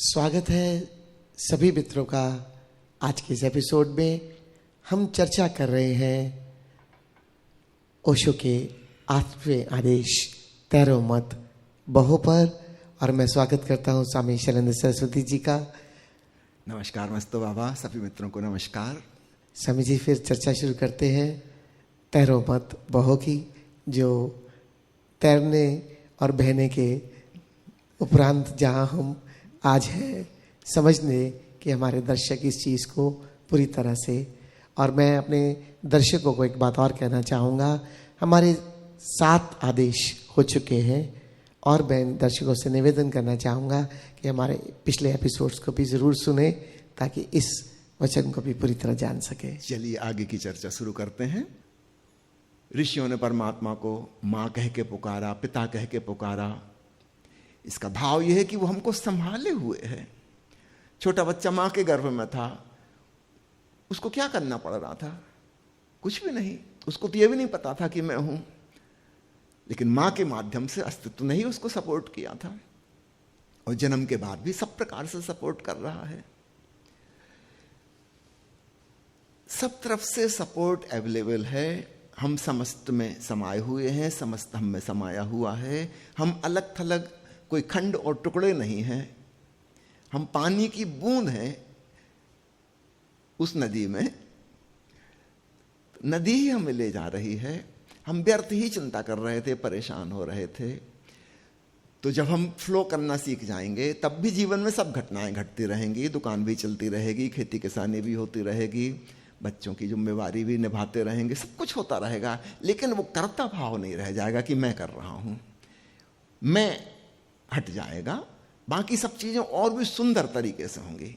स्वागत है सभी मित्रों का। आज के इस एपिसोड में हम चर्चा कर रहे हैं ओशो के 8वें आदेश तैरो मत बहो पर, और मैं स्वागत करता हूं स्वामी शैलेंद्र सरस्वती जी का। नमस्कार मस्तो बाबा, सभी मित्रों को नमस्कार। स्वामी जी, फिर चर्चा शुरू करते हैं तैरो मत बहो की, जो तैरने और बहने के उपरांत जहां हम आज है समझने कि हमारे दर्शक इस चीज़ को पूरी तरह से, और मैं अपने दर्शकों को एक बात और कहना चाहूँगा, हमारे 7 आदेश हो चुके हैं और मैं दर्शकों से निवेदन करना चाहूँगा कि हमारे पिछले एपिसोड्स को भी ज़रूर सुने ताकि इस वचन को भी पूरी तरह जान सके। चलिए आगे की चर्चा शुरू करते हैं। ऋषियों ने परमात्मा को माँ कह के पुकारा, पिता कह के पुकारा। इसका भाव यह है कि वो हमको संभाले हुए है। छोटा बच्चा माँ के गर्भ में था, उसको क्या करना पड़ रहा था? कुछ भी नहीं। उसको तो यह भी नहीं पता था कि मैं हूं, लेकिन माँ के माध्यम से अस्तित्व ने ही उसको सपोर्ट किया था, और जन्म के बाद भी सब प्रकार से सपोर्ट कर रहा है। सब तरफ से सपोर्ट अवेलेबल है। हम समस्त में समाये हुए हैं, समस्त हम में समाया हुआ है। हम अलग थलग कोई खंड और टुकड़े नहीं हैं। हम पानी की बूंद हैं उस नदी में। नदी ही हमें ले जा रही है। हम व्यर्थ ही चिंता कर रहे थे, परेशान हो रहे थे। तो जब हम फ्लो करना सीख जाएंगे तब भी जीवन में सब घटनाएं घटती रहेंगी, दुकान भी चलती रहेगी, खेती किसानी भी होती रहेगी, बच्चों की जिम्मेवारी भी निभाते रहेंगे, सब कुछ होता रहेगा। लेकिन वो कर्ता भाव नहीं रह जाएगा कि मैं कर रहा हूं। मैं हट जाएगा, बाकी सब चीजें और भी सुंदर तरीके से होंगी।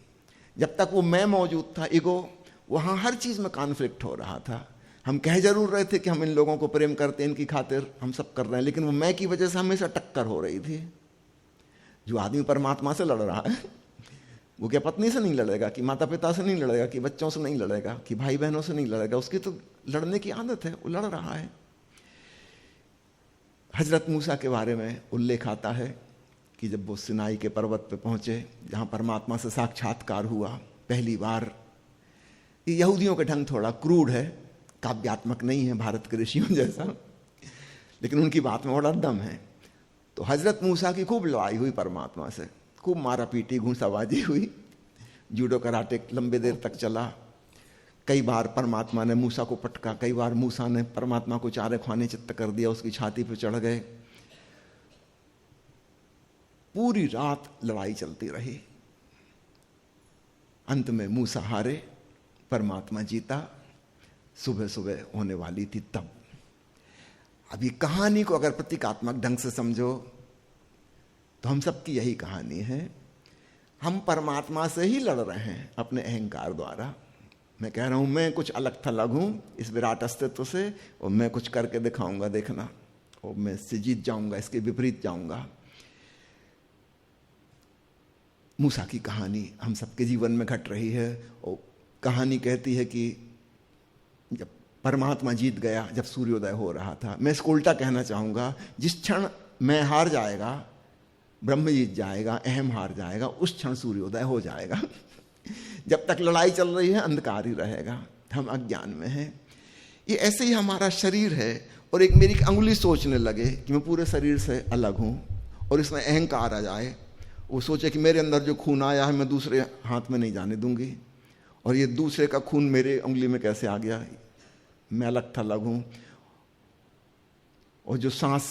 जब तक वो मैं मौजूद था, ईगो, वहां हर चीज में कॉन्फ्लिक्ट हो रहा था। हम कह जरूर रहे थे कि हम इन लोगों को प्रेम करते हैं, इनकी खातिर हम सब कर रहे हैं, लेकिन वो मैं की वजह से हमेशा टक्कर हो रही थी। जो आदमी परमात्मा से लड़ रहा है, वो क्या पत्नी से नहीं लड़ेगा, कि माता पिता से नहीं लड़ेगा, कि बच्चों से नहीं लड़ेगा, कि भाई बहनों से नहीं लड़ेगा। उसकी तो लड़ने की आदत है, वो लड़ रहा है। हजरत मूसा के बारे में उल्लेख आता है कि जब वो सिनाई के पर्वत पे पहुंचे, जहां परमात्मा से साक्षात्कार हुआ पहली बार। ये यहूदियों का ढंग थोड़ा क्रूड है, काव्यात्मक नहीं है भारत के ऋषियों जैसा, लेकिन उनकी बात में बड़ा दम है। तो हजरत मूसा की खूब लड़ाई हुई परमात्मा से, खूब मारा पीटी, घूंसाबाजी हुई, जूडो कराटे लंबे देर तक चला। कई बार परमात्मा ने मूसा को पटका, कई बार मूसा ने परमात्मा को चारे खाने चित्त कर दिया, उसकी छाती पर चढ़ गए। पूरी रात लड़ाई चलती रही। अंत में मूसा हारे, परमात्मा जीता। सुबह सुबह होने वाली थी तब। अभी कहानी को अगर प्रतीकात्मक ढंग से समझो तो हम सबकी यही कहानी है। हम परमात्मा से ही लड़ रहे हैं अपने अहंकार द्वारा। मैं कह रहा हूं मैं कुछ अलग थलग हूं इस विराट अस्तित्व से, और मैं कुछ करके दिखाऊंगा, देखना, और मैं इससे जीत जाऊंगा, इसके विपरीत जाऊंगा। मूसा की कहानी हम सबके जीवन में घट रही है। और कहानी कहती है कि जब परमात्मा जीत गया, जब सूर्योदय हो रहा था। मैं इसको उल्टा कहना चाहूंगा, जिस क्षण मैं हार जाएगा, ब्रह्म जीत जाएगा, अहम हार जाएगा, उस क्षण सूर्योदय हो जाएगा। जब तक लड़ाई चल रही है अंधकार ही रहेगा, हम अज्ञान में हैं। ये ऐसे ही हमारा शरीर है, और एक मेरी अंगुली सोचने लगे कि मैं पूरे शरीर से अलग हूं, और इसमें अहंकार आ जाए, वो सोचे कि मेरे अंदर जो खून आया है मैं दूसरे हाथ में नहीं जाने दूंगी, और ये दूसरे का खून मेरे उंगली में कैसे आ गया, मैं अलग थलग हूं। और जो सांस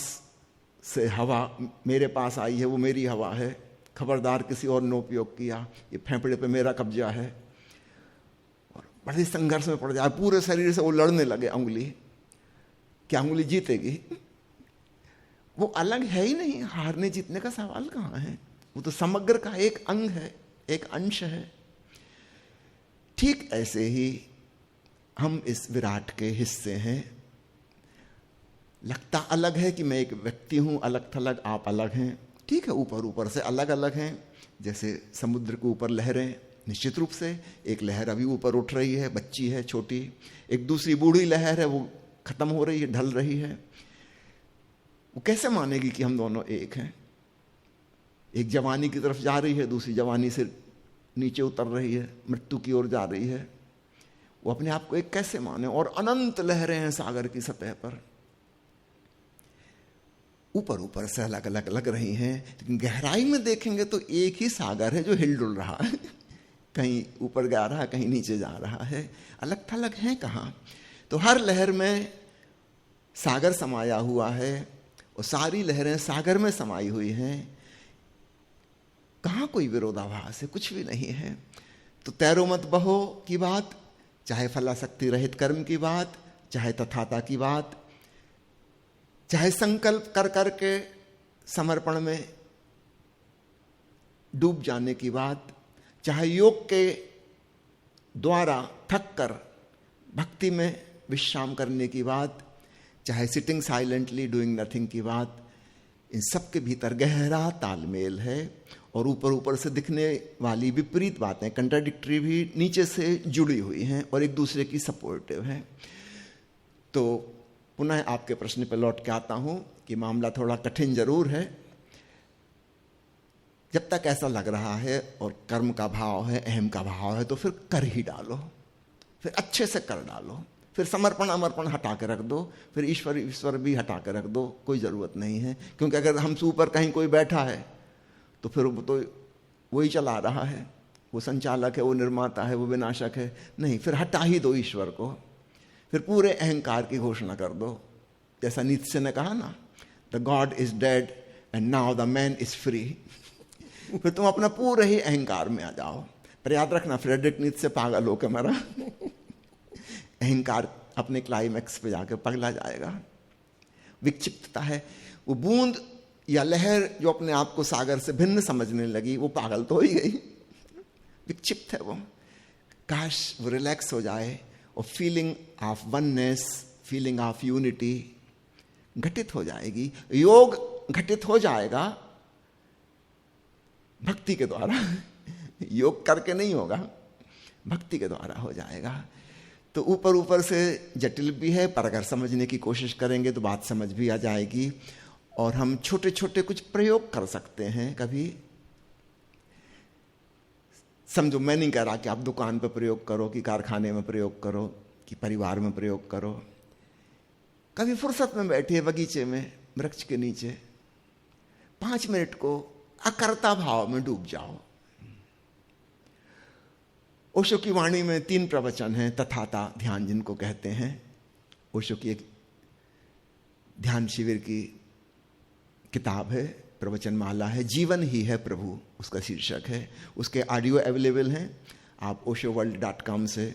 से हवा मेरे पास आई है वो मेरी हवा है, खबरदार किसी और ने उपयोग किया, ये फेफड़े पे मेरा कब्जा है। और बड़े संघर्ष में पड़ जाए, पूरे शरीर से वो लड़ने लगे उंगली। क्या उंगली जीतेगी? वो अलग है ही नहीं, हारने जीतने का सवाल कहां है। वो तो समग्र का एक अंग है, एक अंश है। ठीक ऐसे ही हम इस विराट के हिस्से हैं। लगता अलग है कि मैं एक व्यक्ति हूं, अलग थलग, आप अलग हैं। ठीक है, ऊपर ऊपर से अलग अलग हैं। जैसे समुद्र के ऊपर लहरें, निश्चित रूप से एक लहर अभी ऊपर उठ रही है, बच्ची है छोटी, एक दूसरी बूढ़ी लहर है, वो खत्म हो रही है, ढल रही है। वो कैसे मानेगी कि हम दोनों एक हैं? एक जवानी की तरफ जा रही है, दूसरी जवानी से नीचे उतर रही है, मृत्यु की ओर जा रही है। वो अपने आप को एक कैसे माने? और अनंत लहरें हैं सागर की सतह पर, ऊपर ऊपर से अलग अलग लग रही हैं, लेकिन गहराई में देखेंगे तो एक ही सागर है जो हिलडुल रहा है। कहीं ऊपर जा रहा है, कहीं नीचे जा रहा है, अलग थलग है कहाँ। तो हर लहर में सागर समाया हुआ है और सारी लहरें सागर में समाई हुई हैं। कहाँ कोई विरोधाभास है? कुछ भी नहीं है। तो तैरो मत बहो की बात, चाहे फलाशक्ति रहित कर्म की बात, चाहे तथाता की बात, चाहे संकल्प कर करके समर्पण में डूब जाने की बात, चाहे योग के द्वारा थक कर भक्ति में विश्राम करने की बात, चाहे सिटिंग साइलेंटली डूइंग नथिंग की बात, इन सब के भीतर गहरा तालमेल है। और ऊपर ऊपर से दिखने वाली विपरीत बातें, कंट्राडिक्टरी, भी नीचे से जुड़ी हुई हैं और एक दूसरे की सपोर्टिव हैं। तो पुनः आपके प्रश्न पर लौट के आता हूं कि मामला थोड़ा कठिन जरूर है। जब तक ऐसा लग रहा है और कर्म का भाव है, अहम का भाव है, तो फिर कर ही डालो, फिर अच्छे से कर डालो, फिर समर्पण अमर्पण हटा के रख दो, फिर ईश्वर ईश्वर भी हटा के रख दो, कोई ज़रूरत नहीं है। क्योंकि अगर हमसे ऊपर कहीं कोई बैठा है तो फिर वो तो वही चला रहा है, वो संचालक है, वो निर्माता है, वो विनाशक है। नहीं, फिर हटा ही दो ईश्वर को, फिर पूरे अहंकार की घोषणा कर दो। जैसा नीत्शे ने कहा ना, the God is dead and now the man is free. फिर तुम अपना पूरे ही अहंकार में आ जाओ। पर याद रखना, फ्रेडरिक नीत्शे पागल होकर मरा। अहंकार अपने क्लाइमैक्स पे जाकर पगला जाएगा। विक्षिप्तता है, वो बूंद या लहर जो अपने आप को सागर से भिन्न समझने लगी, वो पागल तो हो ही गई, विक्षिप्त है वो। काश वो रिलैक्स हो जाए और feeling of oneness, feeling of unity घटित हो जाएगी। योग घटित हो जाएगा भक्ति के द्वारा। योग करके नहीं होगा, भक्ति के द्वारा हो जाएगा। तो ऊपर ऊपर से जटिल भी है, पर अगर समझने की कोशिश करेंगे तो बात समझ भी आ जाएगी। और हम छोटे छोटे कुछ प्रयोग कर सकते हैं। कभी समझो, मैं नहीं कह रहा कि आप दुकान पर प्रयोग करो, कि कारखाने में प्रयोग करो, कि परिवार में प्रयोग करो। कभी फुर्सत में बैठिए बगीचे में, वृक्ष के नीचे, 5 मिनट को अकर्ता भाव में डूब जाओ। ओशो की वाणी में 3 प्रवचन हैं, तथाता ध्यान जिनको कहते हैं। ओशो की एक ध्यान शिविर की किताब है, प्रवचन माला है, जीवन ही है प्रभु उसका शीर्षक है। उसके ऑडियो अवेलेबल हैं, आप oshoworld.com से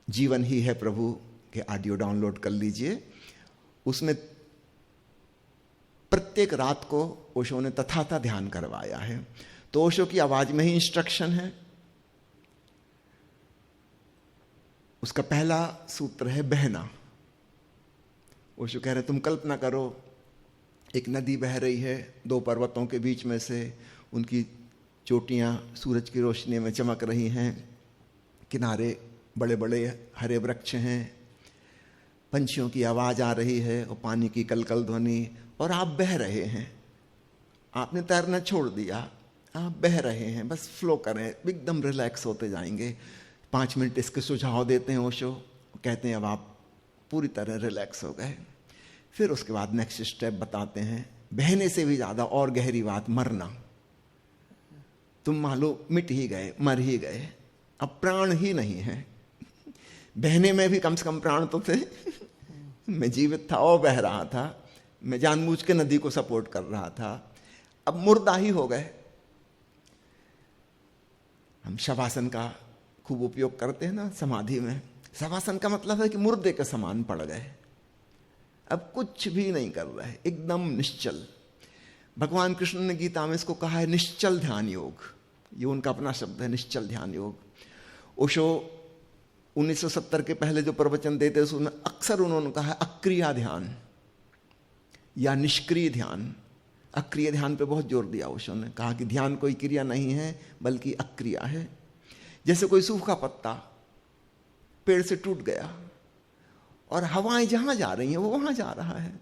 जीवन ही है प्रभु के ऑडियो डाउनलोड कर लीजिए। उसमें प्रत्येक रात को ओशो ने तथाता ध्यान करवाया है। तो ओशो की आवाज में ही इंस्ट्रक्शन है। उसका पहला सूत्र है बहना। ओशो कह रहे तुम कल्पना करो, एक नदी बह रही है 2 पर्वतों के बीच में से, उनकी चोटियां सूरज की रोशनी में चमक रही हैं, किनारे बड़े बड़े हरे वृक्ष हैं, पंछियों की आवाज आ रही है और पानी की कलकल ध्वनि, और आप बह रहे हैं। आपने तैरना छोड़ दिया, आप बह रहे हैं, बस फ्लो करें, एकदम रिलैक्स होते जाएंगे। 5 मिनट इसके सुझाव देते हैं ओशो, कहते हैं अब आप पूरी तरह रिलैक्स हो गए। फिर उसके बाद नेक्स्ट स्टेप बताते हैं, बहने से भी ज्यादा और गहरी बात, मरना। तुम मान लो मिट ही गए, मर ही गए, अब प्राण ही नहीं है। बहने में भी कम से कम प्राण तो थे। मैं जीवित था और बह रहा था, मैं जानबूझ के नदी को सपोर्ट कर रहा था, अब मुर्दा ही हो गए। हम शवासन का खूब उपयोग करते हैं ना समाधि में। शवासन का मतलब है कि मुर्दे के समान पड़ गए, अब कुछ भी नहीं कर रहे, एकदम निश्चल। भगवान कृष्ण ने गीता में इसको कहा है निश्चल ध्यान योग। ये उनका अपना शब्द है, निश्चल ध्यान योग। ओशो 1970 के पहले जो प्रवचन देते उसमें अक्सर उन्होंने कहा है अक्रिया ध्यान या निष्क्रिय ध्यान। अक्रिय ध्यान पे बहुत जोर दिया ओशो ने, कहा कि ध्यान कोई क्रिया नहीं है बल्कि अक्रिया है। जैसे कोई सूखा पत्ता पेड़ से टूट गया और हवाएं जहां जा रही हैं वो वहां जा रहा है।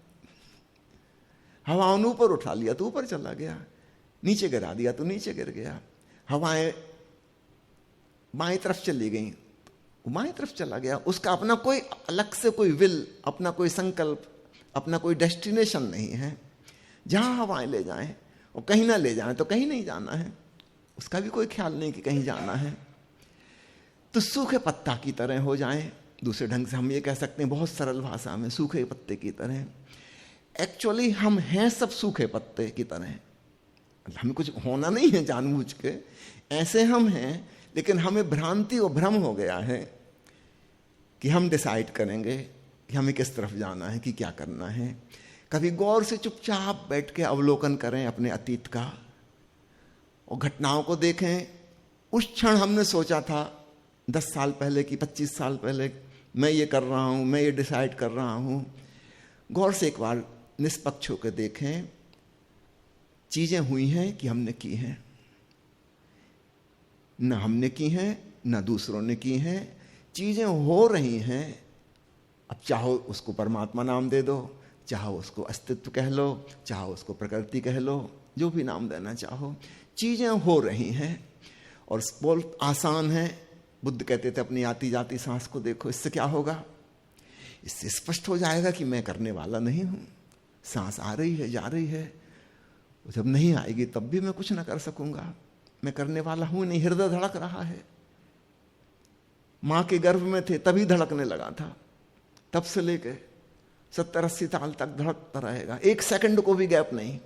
हवाओं ने ऊपर उठा लिया तो ऊपर चला गया। नीचे गिरा दिया तो नीचे गिर गया। हवाएं बाएं तरफ चली गई, बाएं तरफ चला गया। उसका अपना कोई अलग से कोई विल, अपना कोई संकल्प, अपना कोई डेस्टिनेशन नहीं है। जहां हवाएं ले जाएं और कहीं ना ले जाएं तो कहीं नहीं जाना है, उसका भी कोई ख्याल नहीं कि कहीं जाना है। तो सूखे पत्ता की तरह हो जाएं, दूसरे ढंग से हम ये कह सकते हैं बहुत सरल भाषा में, सूखे पत्ते की तरह। एक्चुअली हम हैं सब सूखे पत्ते की तरह, हमें कुछ होना नहीं है जानबूझ के, ऐसे हम हैं। लेकिन हमें भ्रांति और भ्रम हो गया है कि हम डिसाइड करेंगे कि हमें किस तरफ जाना है, कि क्या करना है। कभी गौर से चुपचाप बैठ के अवलोकन करें अपने अतीत का और घटनाओं को देखें। उस क्षण हमने सोचा था 10 साल पहले कि 25 साल पहले मैं ये कर रहा हूँ, मैं ये डिसाइड कर रहा हूँ। गौर से एक बार निष्पक्ष होकर देखें, चीजें हुई हैं कि हमने की हैं। न हमने की हैं न दूसरों ने की हैं, चीजें हो रही हैं। अब चाहो उसको परमात्मा नाम दे दो, चाहो उसको अस्तित्व कह लो, चाहो उसको प्रकृति कह लो, जो भी नाम देना चाहो, चीजें हो रही हैं। और बोल आसान है। बुद्ध कहते थे अपनी आती जाती सांस को देखो, इससे क्या होगा? इससे स्पष्ट हो जाएगा कि मैं करने वाला नहीं हूं। सांस आ रही है, जा रही है, जब नहीं आएगी तब भी मैं कुछ ना कर सकूंगा, मैं करने वाला हूं नहीं। हृदय धड़क रहा है, मां के गर्भ में थे तभी धड़कने लगा था, तब से लेके 70-80 साल तक धड़कता रहेगा। 1 सेकंड को भी गैप नहीं,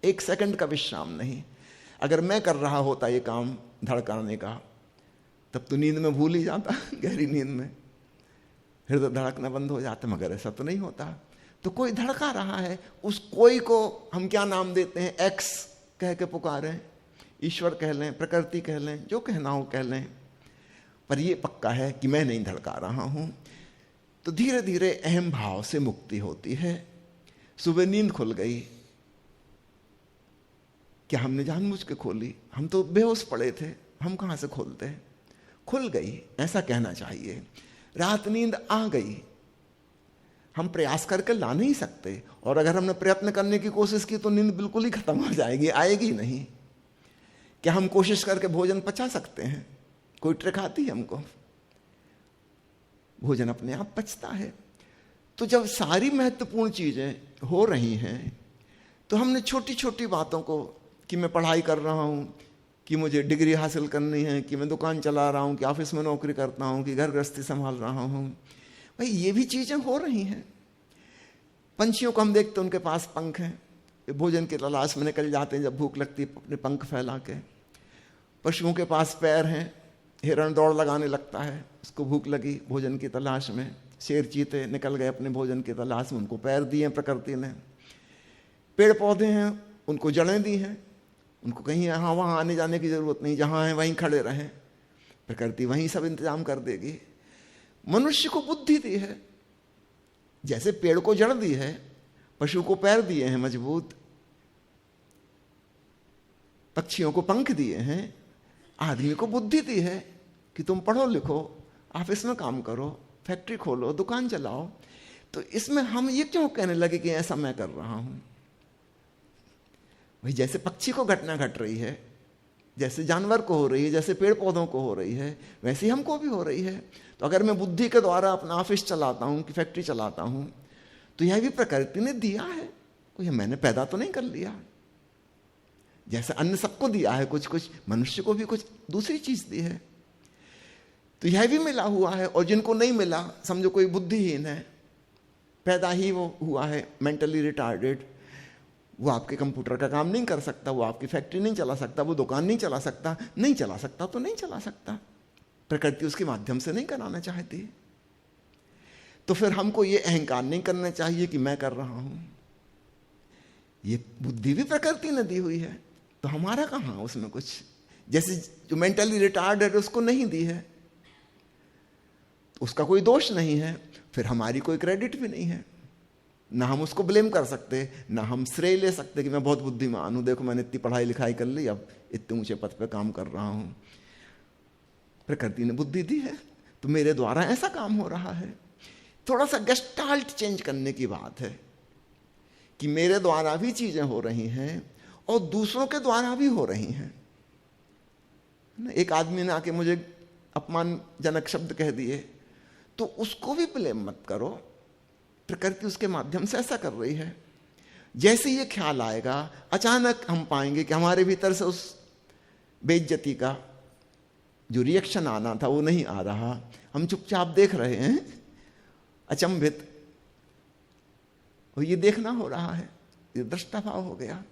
1 सेकंड का विश्राम नहीं। अगर मैं कर रहा होता ये काम धड़काने का, तब तो नींद में भूल ही जाता, गहरी नींद में हृदय धड़कना बंद हो जाता, मगर ऐसा तो नहीं होता। तो कोई धड़का रहा है, उस कोई को हम क्या नाम देते हैं? एक्स कह के पुकारें, ईश्वर कह लें, प्रकृति कह लें, जो कहना हो कह लें, पर ये पक्का है कि मैं नहीं धड़का रहा हूं। तो धीरे धीरे अहम भाव से मुक्ति होती है। सुबह नींद खुल गई, क्या हमने जानबूझ के खोली? हम तो बेहोश पड़े थे, हम कहां से खोलते? खुल गई, ऐसा कहना चाहिए। रात नींद आ गई, हम प्रयास करके ला नहीं सकते, और अगर हमने प्रयत्न करने की कोशिश की तो नींद बिल्कुल ही खत्म हो जाएगी, आएगी नहीं। क्या हम कोशिश करके भोजन पचा सकते हैं? कोई ट्रिक आती है हमको? भोजन अपने आप पचता है। तो जब सारी महत्वपूर्ण चीजें हो रही हैं, तो हमने छोटी छोटी बातों को, कि मैं पढ़ाई कर रहा हूं, कि मुझे डिग्री हासिल करनी है, कि मैं दुकान चला रहा हूं, कि ऑफिस में नौकरी करता हूं, कि घर गृहस्थी संभाल रहा हूं, भाई ये भी चीजें हो रही हैं। पंछियों को हम देखते, उनके पास पंख हैं, भोजन की तलाश में निकल जाते हैं जब भूख लगती है, अपने पंख फैला के। पशुओं के पास पैर हैं, हिरण दौड़ लगाने लगता है, उसको भूख लगी भोजन की तलाश में। शेर चीते निकल गए अपने भोजन की तलाश में, उनको पैर दिए प्रकृति ने। पेड़ पौधे हैं, उनको जड़ें दी हैं, उनको कहीं यहाँ वहाँ आने जाने की जरूरत नहीं, जहाँ हैं वहीं खड़े रहें, प्रकृति वहीं सब इंतजाम कर देगी। मनुष्य को बुद्धि दी है, जैसे पेड़ को जड़ दी है, पशु को पैर दिए हैं मजबूत, पक्षियों को पंख दिए हैं, आदमी को बुद्धि दी है कि तुम पढ़ो लिखो, ऑफिस में काम करो, फैक्ट्री खोलो, दुकान चलाओ। तो इसमें हम ये क्यों कहने लगे कि ऐसा मैं कर रहा हूं? भाई जैसे पक्षी को घटना घट रही है, जैसे जानवर को हो रही है, जैसे पेड़ पौधों को हो रही है, वैसे ही हमको भी हो रही है। तो अगर मैं बुद्धि के द्वारा अपना ऑफिस चलाता हूं कि फैक्ट्री चलाता हूं, तो यह भी प्रकृति ने दिया है, कोई मैंने पैदा तो नहीं कर लिया। जैसे अन्न सबको दिया है, कुछ कुछ मनुष्य को भी कुछ दूसरी चीज दी है, तो यह भी मिला हुआ है। और जिनको नहीं मिला, समझो कोई बुद्धिहीन है, पैदा ही वो हुआ है मेंटली रिटार्डेड, वो आपके कंप्यूटर का काम नहीं कर सकता, वो आपकी फैक्ट्री नहीं चला सकता, वो दुकान नहीं चला सकता, नहीं चला सकता तो नहीं चला सकता, प्रकृति उसके माध्यम से नहीं कराना चाहती। तो फिर हमको ये अहंकार नहीं करना चाहिए कि मैं कर रहा हूं। ये बुद्धि भी प्रकृति ने दी हुई है, तो हमारा कहां उसमें कुछ? जैसे जो मेंटली रिटार्ड है उसको नहीं दी है, तो उसका कोई दोष नहीं है, फिर हमारी कोई क्रेडिट भी नहीं है, ना हम उसको ब्लेम कर सकते, ना हम श्रेय ले सकते कि मैं बहुत बुद्धिमान हूं, देखो मैंने इतनी पढ़ाई लिखाई कर ली, अब इतने ऊंचे पद पे काम कर रहा हूं। प्रकृति ने बुद्धि दी है, तो मेरे द्वारा ऐसा काम हो रहा है। थोड़ा सा गेस्टाल्ट चेंज करने की बात है कि मेरे द्वारा भी चीजें हो रही हैं, और दूसरों के द्वारा भी हो रही हैं। एक आदमी ने आके मुझे अपमानजनक शब्द कह दिए, तो उसको भी ब्लेम मत करो, प्रकृति उसके माध्यम से ऐसा कर रही है। जैसे ये ख्याल आएगा, अचानक हम पाएंगे कि हमारे भीतर से उस बेइज्जती का जो रिएक्शन आना था वो नहीं आ रहा। हम चुपचाप देख रहे हैं, अचंभित, और ये देखना हो रहा है, ये दृष्टा भाव हो गया।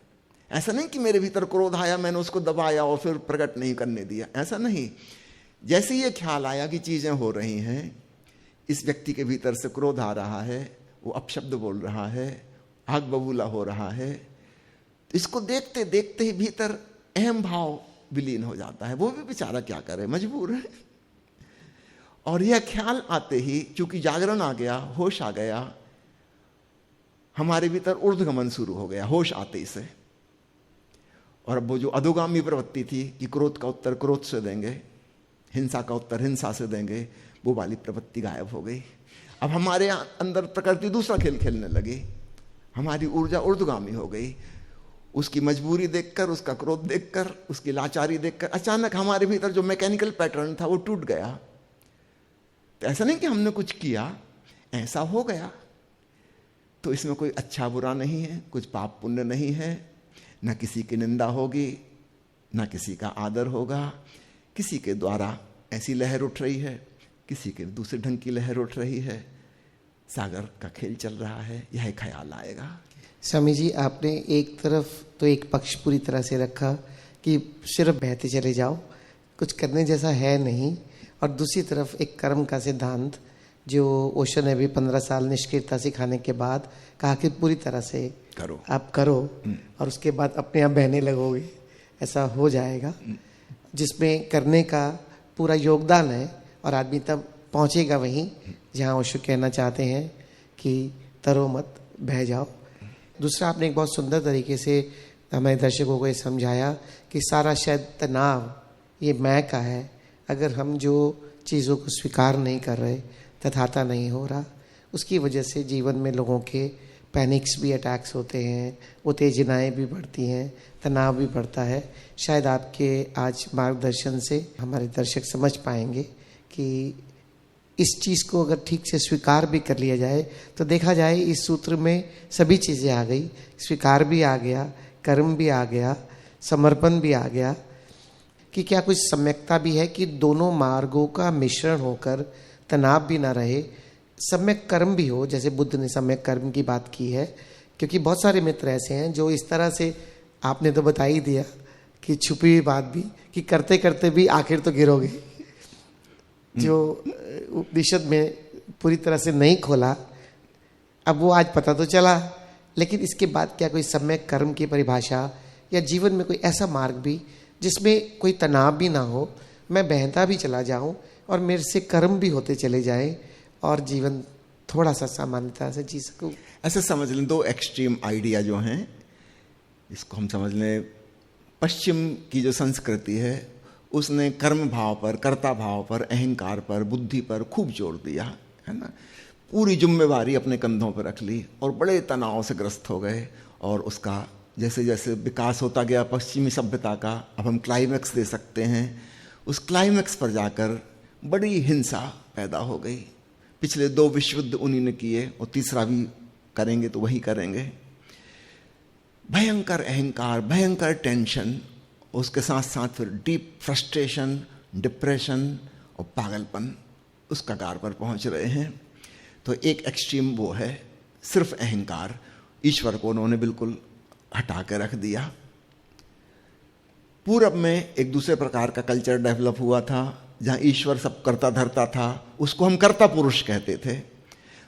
ऐसा नहीं कि मेरे भीतर क्रोध आया, मैंने उसको दबाया और फिर प्रकट नहीं करने दिया, ऐसा नहीं। जैसे ये ख्याल आया कि चीजें हो रही हैं, इस व्यक्ति के भीतर से क्रोध आ रहा है, वो अपशब्द बोल रहा है, आग बबूला हो रहा है, तो इसको देखते देखते ही भीतर अहम भाव विलीन हो जाता है। वो भी बेचारा क्या करे, मजबूर है। और यह ख्याल आते ही, चूंकि जागरण आ गया, होश आ गया, हमारे भीतर ऊर्ध्वगमन शुरू हो गया होश आते ही से। और अब वो जो अधोगामी प्रवृत्ति थी कि क्रोध का उत्तर क्रोध से देंगे, हिंसा का उत्तर हिंसा से देंगे, वो वाली प्रवृत्ति गायब हो गई। अब हमारे अंदर प्रकृति दूसरा खेल खेलने लगी, हमारी ऊर्जा ऊर्ध्वगामी हो गई। उसकी मजबूरी देखकर, उसका क्रोध देखकर, उसकी लाचारी देखकर अचानक हमारे भीतर जो मैकेनिकल पैटर्न था वो टूट गया। तो ऐसा नहीं कि हमने कुछ किया, ऐसा हो गया। तो इसमें कोई अच्छा बुरा नहीं है, कुछ पाप पुण्य नहीं है, न किसी की निंदा होगी, न किसी का आदर होगा। किसी के द्वारा ऐसी लहर उठ रही है, किसी के दूसरे ढंग की लहर उठ रही है, सागर का खेल चल रहा है, यह ख्याल आएगा। स्वामी जी, आपने एक तरफ तो एक पक्ष पूरी तरह से रखा कि सिर्फ बहते चले जाओ, कुछ करने जैसा है नहीं, और दूसरी तरफ एक कर्म का सिद्धांत जो ओशो ने भी 15 साल निष्क्रियता सिखाने के बाद कहा कि पूरी तरह से करो, आप करो और उसके बाद अपने आप बहने लगोगे, ऐसा हो जाएगा, जिसमें करने का पूरा योगदान है। और आदमी तब पहुंचेगा वहीं जहां ओशो कहना चाहते हैं कि तरो मत, बह जाओ। दूसरा, आपने एक बहुत सुंदर तरीके से हमारे दर्शकों को ये समझाया कि सारा शायद तनाव ये मैं का है। अगर हम जो चीज़ों को स्वीकार नहीं कर रहे, तथाता नहीं हो रहा, उसकी वजह से जीवन में लोगों के पैनिक्स भी अटैक्स होते हैं, उत्तेजनाएं भी बढ़ती हैं, तनाव भी बढ़ता है। शायद आपके आज मार्गदर्शन से हमारे दर्शक समझ पाएंगे कि इस चीज़ को अगर ठीक से स्वीकार भी कर लिया जाए तो देखा जाए इस सूत्र में सभी चीज़ें आ गई, स्वीकार भी आ गया, कर्म भी आ गया, समर्पण भी आ गया, कि क्या कुछ सम्यकता भी है कि दोनों मार्गों का मिश्रण होकर तनाव भी ना रहे, सम्यक कर्म भी हो, जैसे बुद्ध ने सम्यक कर्म की बात की है। क्योंकि बहुत सारे मित्र ऐसे हैं जो इस तरह से, आपने तो बता ही दिया कि छुपी हुई बात भी, कि करते करते भी आखिर तो गिरोगे, जो उपनिषद में पूरी तरह से नहीं खोला, अब वो आज पता तो चला। लेकिन इसके बाद क्या कोई सम्यक कर्म की परिभाषा या जीवन में कोई ऐसा मार्ग भी जिसमें कोई तनाव भी ना हो, मैं बहता भी चला जाऊं और मेरे से कर्म भी होते चले जाएं और जीवन थोड़ा सा सामान्यता से जी सकूं? ऐसे समझ लें, दो एक्सट्रीम आइडिया जो हैं, इसको हम समझ लें, पश्चिम की जो संस्कृति है उसने कर्म भाव पर, कर्ता भाव पर, अहंकार पर, बुद्धि पर खूब जोर दिया है ना, पूरी जिम्मेवारी अपने कंधों पर रख ली और बड़े तनाव से ग्रस्त हो गए। और उसका जैसे जैसे विकास होता गया पश्चिमी सभ्यता का, अब हम क्लाइमैक्स दे सकते हैं, उस क्लाइमैक्स पर जाकर बड़ी हिंसा पैदा हो गई। पिछले 2 विश्व युद्ध उन्हीं ने किए और तीसरा भी करेंगे तो वही करेंगे। भयंकर अहंकार, भयंकर टेंशन, उसके साथ साथ फिर डीप फ्रस्ट्रेशन, डिप्रेशन और पागलपन उस कगार पर पहुंच रहे हैं। तो एक एक्सट्रीम वो है सिर्फ अहंकार, ईश्वर को उन्होंने बिल्कुल हटा के रख दिया। पूरब में एक दूसरे प्रकार का कल्चर डेवलप हुआ था जहां ईश्वर सब करता धरता था, उसको हम कर्ता पुरुष कहते थे।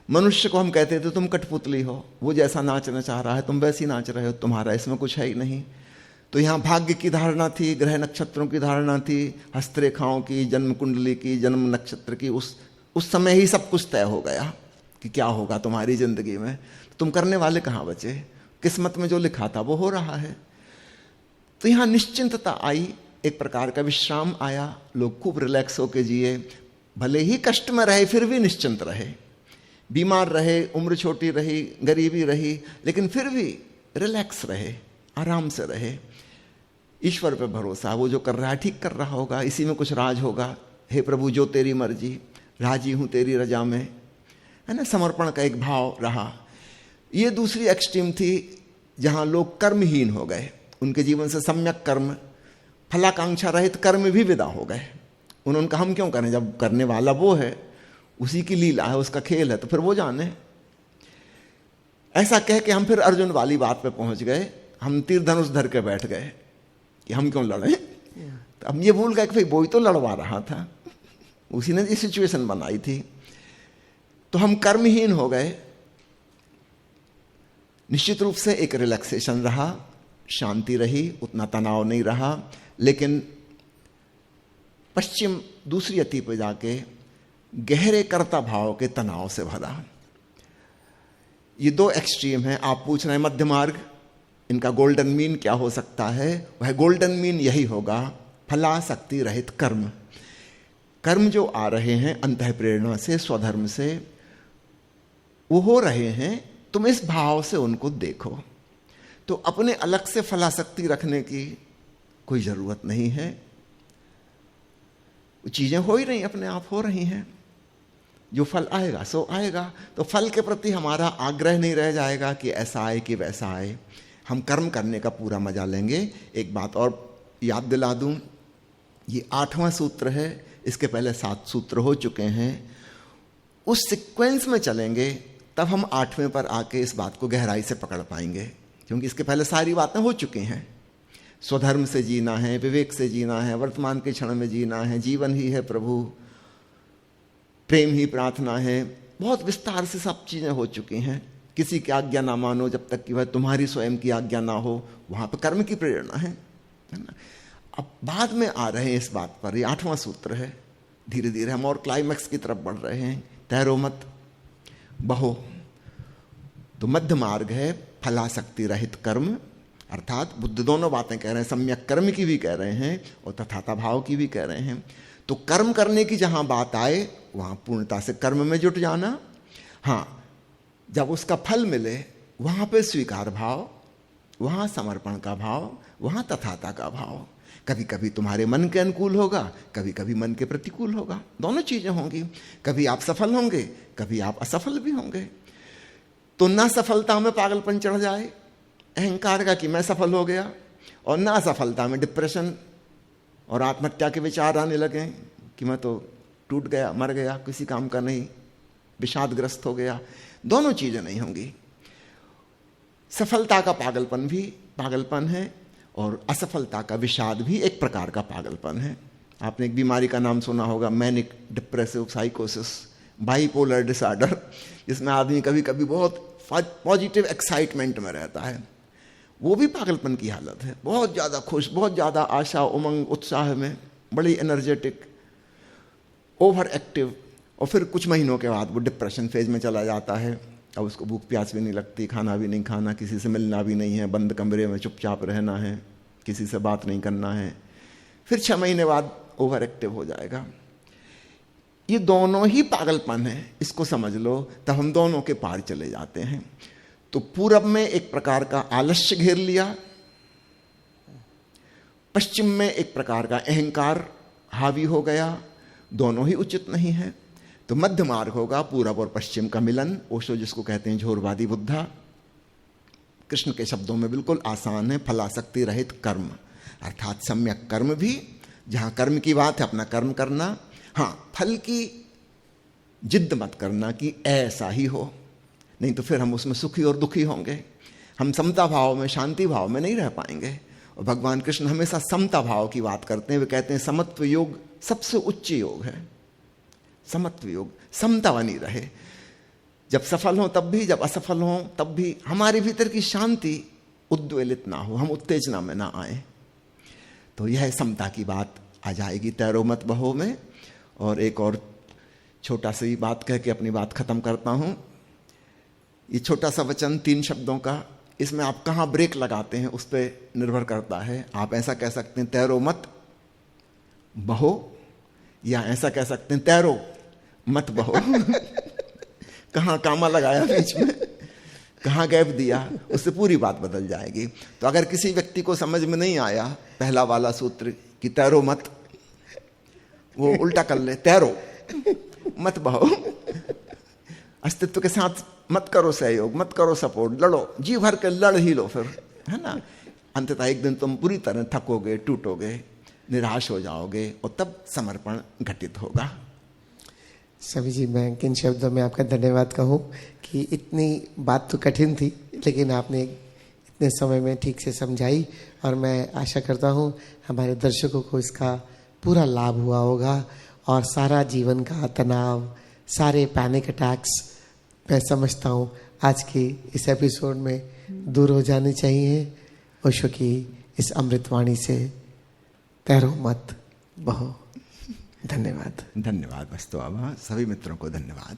मनुष्य को हम कहते थे तुम कठपुतली हो, वो जैसा नाचना चाह रहा है तुम वैसी नाच रहे हो, तुम्हारा इसमें कुछ है ही नहीं। तो यहाँ भाग्य की धारणा थी, ग्रह नक्षत्रों की धारणा थी, हस्तरेखाओं की, जन्म कुंडली की, जन्म नक्षत्र की। उस समय ही सब कुछ तय हो गया कि क्या होगा तुम्हारी जिंदगी में। तुम करने वाले कहाँ बचे, किस्मत में जो लिखा था वो हो रहा है। तो यहाँ निश्चिंतता आई, एक प्रकार का विश्राम आया, लोग खूब रिलैक्स होके जिए, भले ही कष्ट में रहे फिर भी निश्चिंत रहे, बीमार रहे, उम्र छोटी रही, गरीबी रही, लेकिन फिर भी रिलैक्स रहे, आराम से रहे, ईश्वर पे भरोसा, वो जो कर रहा है ठीक कर रहा होगा, इसी में कुछ राज होगा। हे प्रभु जो तेरी मर्जी, राजी हूं तेरी रजा में, है ना, समर्पण का एक भाव रहा। ये दूसरी एक्सट्रीम थी जहां लोग कर्महीन हो गए, उनके जीवन से सम्यक कर्म, फलाकांक्षा रहित कर्म भी विदा हो गए। उन्होंने कहा हम क्यों करें, जब करने वाला वो है, उसी की लीला है, उसका खेल है, तो फिर वो जाने। ऐसा कह के हम फिर अर्जुन वाली बात पे पहुंच गए, हम तीर धनुष धर के बैठ गए कि हम क्यों लड़े। तो हम ये भूल गए कि भाई वो ही तो लड़वा रहा था, उसी ने ये सिचुएशन बनाई थी। तो हम कर्महीन हो गए। निश्चित रूप से एक रिलैक्सेशन रहा, शांति रही, उतना तनाव नहीं रहा, लेकिन पश्चिम दूसरी अति पर जाके गहरे कर्ता भाव के तनाव से भरा। ये दो एक्सट्रीम हैं। आप पूछ रहे हैं मध्य मार्ग, इनका गोल्डन मीन क्या हो सकता है? वह गोल्डन मीन यही होगा, फलासक्ति रहित कर्म। कर्म जो आ रहे हैं अंतः प्रेरणा से, स्वधर्म से, वो हो रहे हैं, तुम इस भाव से उनको देखो। तो अपने अलग से फलासक्ति रखने की कोई जरूरत नहीं है। चीजें हो ही रही, अपने आप हो रही हैं। जो फल आएगा सो आएगा। तो फल के प्रति हमारा आग्रह नहीं रह जाएगा कि ऐसा आए कि वैसा आए। हम कर्म करने का पूरा मजा लेंगे। एक बात और याद दिला दूं, ये 8वां सूत्र है, इसके पहले 7 सूत्र हो चुके हैं। उस सीक्वेंस में चलेंगे तब हम 8वें पर आके इस बात को गहराई से पकड़ पाएंगे, क्योंकि इसके पहले सारी बातें हो चुकी हैं। स्वधर्म से जीना है, विवेक से जीना है, वर्तमान के क्षण में जीना है, जीवन ही है प्रभु, प्रेम ही प्रार्थना है। बहुत विस्तार से सब चीजें हो चुकी हैं। किसी की आज्ञा ना मानो जब तक कि वह तुम्हारी स्वयं की आज्ञा ना हो, वहां पर कर्म की प्रेरणा है ना। अब बाद में आ रहे हैं इस बात पर, ये 8वां सूत्र है। धीरे धीरे हम और क्लाइमैक्स की तरफ बढ़ रहे हैं। तैरो मत बहो, तो मध्य मार्ग है फलासक्ति रहित कर्म, अर्थात बुद्ध दोनों बातें कह रहे हैं, सम्यक कर्म की भी कह रहे हैं और तथाता भाव की भी कह रहे हैं। तो कर्म करने की जहां बात आए वहां पूर्णता से कर्म में जुट जाना। हाँ, जब उसका फल मिले वहां पे स्वीकार भाव, वहां समर्पण का भाव, वहां तथाता का भाव। कभी कभी तुम्हारे मन के अनुकूल होगा, कभी कभी मन के प्रतिकूल होगा, दोनों चीजें होंगी। कभी आप सफल होंगे, कभी आप असफल भी होंगे। तो ना सफलता में पागलपन चढ़ जाए अहंकार का कि मैं सफल हो गया, और ना असफलता में डिप्रेशन और आत्महत्या के विचार आने लगे कि मैं तो टूट गया, मर गया, किसी काम का नहीं, विषादग्रस्त हो गया। दोनों चीजें नहीं होंगी। सफलता का पागलपन भी पागलपन है, और असफलता का विषाद भी एक प्रकार का पागलपन है। आपने एक बीमारी का नाम सुना होगा, मैनिक डिप्रेसिव साइकोसिस, बाइपोलर डिसऑर्डर, जिसमें आदमी कभी कभी बहुत पॉजिटिव एक्साइटमेंट में रहता है। वो भी पागलपन की हालत है। बहुत ज़्यादा खुश, बहुत ज़्यादा आशा, उमंग, उत्साह में, बड़ी एनर्जेटिक, ओवर एक्टिव, और फिर कुछ महीनों के बाद वो डिप्रेशन फेज में चला जाता है। अब उसको भूख प्यास भी नहीं लगती, खाना भी नहीं खाना, किसी से मिलना भी नहीं है, बंद कमरे में चुपचाप रहना है, किसी से बात नहीं करना है। फिर 6 महीने बाद ओवर एक्टिव हो जाएगा। ये दोनों ही पागलपन है, इसको समझ लो, तब हम दोनों के पार चले जाते हैं। तो पूरब में एक प्रकार का आलस्य घेर लिया, पश्चिम में एक प्रकार का अहंकार हावी हो गया, दोनों ही उचित नहीं है। तो मध्य मार्ग होगा पूरब और पश्चिम का मिलन, ओशो जिसको कहते हैं झोरवादी बुद्धा। कृष्ण के शब्दों में बिल्कुल आसान है, फलासक्ति रहित कर्म, अर्थात सम्यक कर्म भी, जहां कर्म की बात है अपना कर्म करना। हाँ, फल की जिद मत करना कि ऐसा ही हो, नहीं तो फिर हम उसमें सुखी और दुखी होंगे। हम समता भाव में, शांति भाव में नहीं रह पाएंगे। और भगवान कृष्ण हमेशा समता भाव की बात करते हैं। वे कहते हैं समत्व योग सबसे उच्च योग है। समत्व योग, समता बनी रहे, जब सफल हो तब भी, जब असफल हो तब भी, हमारे भीतर की शांति उद्वेलित ना हो, हम उत्तेजना में ना आए। तो यह समता की बात आ जाएगी तैरो मत बहो में। और एक और छोटा सी बात कह के अपनी बात खत्म करता हूं। ये छोटा सा वचन 3 शब्दों का, इसमें आप कहां ब्रेक लगाते हैं उस पर निर्भर करता है। आप ऐसा कह सकते हैं तैरो मत बहो, या ऐसा कह सकते हैं तैरो मत बहो। कहां कामा लगाया बीच में, कहाँ गैप दिया, उससे पूरी बात बदल जाएगी। तो अगर किसी व्यक्ति को समझ में नहीं आया पहला वाला सूत्र कि तैरो मत, वो उल्टा कर ले, तैरो मत बहो, अस्तित्व के साथ मत करो सहयोग, मत करो सपोर्ट, लड़ो, जी भर के लड़ ही लो फिर, है ना। अंततः एक दिन तुम पूरी तरह थकोगे, टूटोगे, निराश हो जाओगे और तब समर्पण घटित होगा। स्वामी जी, मैं किन शब्दों में आपका धन्यवाद कहूँ कि इतनी बात तो कठिन थी लेकिन आपने इतने समय में ठीक से समझाई, और मैं आशा करता हूँ हमारे दर्शकों को इसका पूरा लाभ हुआ होगा और सारा जीवन का तनाव, सारे पैनिक अटैक्स, मैं समझता हूँ आज की इस एपिसोड में दूर हो जानी चाहिए। ओशो की इस अमृतवाणी से तैरो मत बहो। धन्यवाद। धन्यवाद वस्तु बाबा, सभी मित्रों को धन्यवाद।